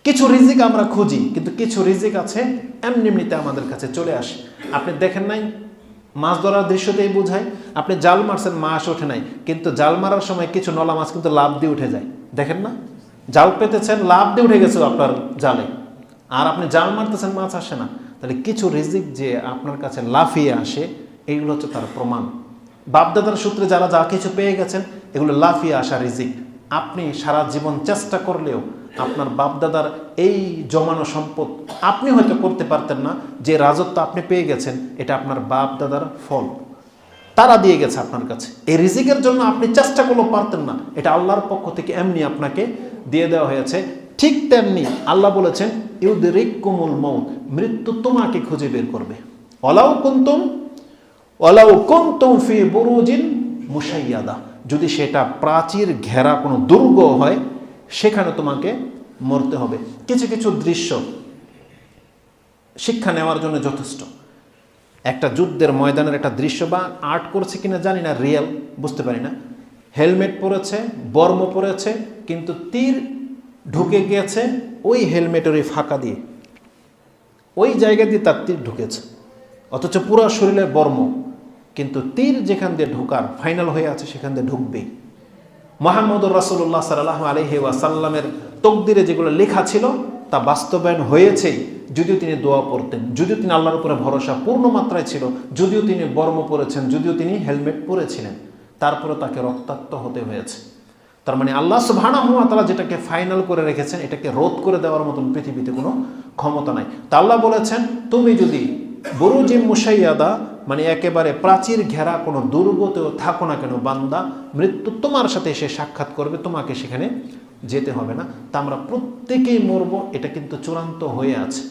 কিছু রিজিক আমরা খুঁজি, কিন্তু কিছু রিজিক আছে এমনি এমনিতে আমাদের কাছে চলে আসে। আপনি দেখেন নাই, মাছ ধরার দৃশ্যতেই বোঝায়, আপনি জাল মারছেন, মাছ ওঠে নাই, কিন্তু জাল মারার সময় কিছু নলা মাছ কিন্তু লাফ দিয়ে উঠে যায়, দেখেন না? জাল পেতেছেন, লাফ দিয়ে উঠে গেছে আপনার জালে, আর আপনি জাল মারতেছেন, মাছ আসে না। তাহলে কিছু রিজিক যে আপনার কাছে লাফিয়ে আসে, এইগুলো হচ্ছে তার প্রমাণ। বাপদাদার সূত্রে যারা যা কিছু পেয়ে গেছেন, এগুলো লাফিয়ে আসা রিজিক। আপনি সারা জীবন চেষ্টা করলেও আপনার বাপদাদার এই জমানো সম্পদ আপনি হয়তো করতে পারতেন না। যে রাজত্ব আপনি পেয়ে গেছেন, এটা আপনার বাপদাদার ফল, তারা দিয়ে গেছে আপনার কাছে। এই রিজিকের জন্য আপনি চেষ্টা করলেও পারতেন না, এটা আল্লাহর পক্ষ থেকে এমনি আপনাকে দিয়ে দেওয়া হয়েছে। ঠিক তেমনি আল্লাহ বলেছেন, ইউদরিকুমুল মউত, মৃত্যু তোমাকে খুঁজে বের করবে। ওয়ালাউ কুনতুম ফি বুরুজিন মুশাইয়াদা, যদি সেটা প্রাচীর ঘেরা কোনো দুর্গ হয়, সেখানে তোমাকে মরতে হবে। কিছু কিছু দৃশ্য শিক্ষা নেওয়ার জন্য যথেষ্ট। একটা যুদ্ধের ময়দানের একটা দৃশ্য, বা আর্ট করছে কিনা জানি না, রিয়েল বুঝতে পারি না। হেলমেট পরেছে, বর্ম পরেছে, কিন্তু তীর ঢুকে গিয়েছে ওই হেলমেটের ওই ফাঁকা দিয়ে, ওই জায়গা দিয়ে তার তীর ঢুকেছে, অথচ পুরো শরীরের বর্ম, কিন্তু তীর যেখান দিয়ে ঢোকার ফাইনাল হয়ে আছে সেখান দিয়ে ঢুকবেই। মুহাম্মদুর রাসূলুল্লাহ সাল্লাল্লাহু আলাইহি ওয়াসাল্লামের তকদিরে যেগুলো লেখা ছিল তা বাস্তবায়ন হয়েছেই, যদিও তিনি দোয়া পড়তেন, যদিও তিনি আল্লাহর উপরে ভরসা পূর্ণ মাত্রায় ছিল, যদিও তিনি বর্ম পরেছেন, যদিও তিনি হেলমেট পরেছিলেন, তারপরে তাকে রক্তাক্ত হতে হয়েছে। তার মানে আল্লাহ সুবহানাহু ওয়া তাআলা যেটাকে ফাইনাল করে রেখেছেন, এটাকে রোধ করে দেওয়ার মতন পৃথিবীতে কোনো ক্ষমতা নাই। তা আল্লাহ বলেছেন, তুমি যদি বুরুজিম মুশাইয়াদা, মানে একেবারে প্রাচীর ঘেরা কোনো দুর্গতেও থাকো না কেন বান্দা, মৃত্যু তোমার সাথে এসে সাক্ষাৎ করবে, তোমাকে সেখানে যেতে হবে না। তা আমরা প্রত্যেকেই মরবো, এটা কিন্তু চূড়ান্ত হয়ে আছে।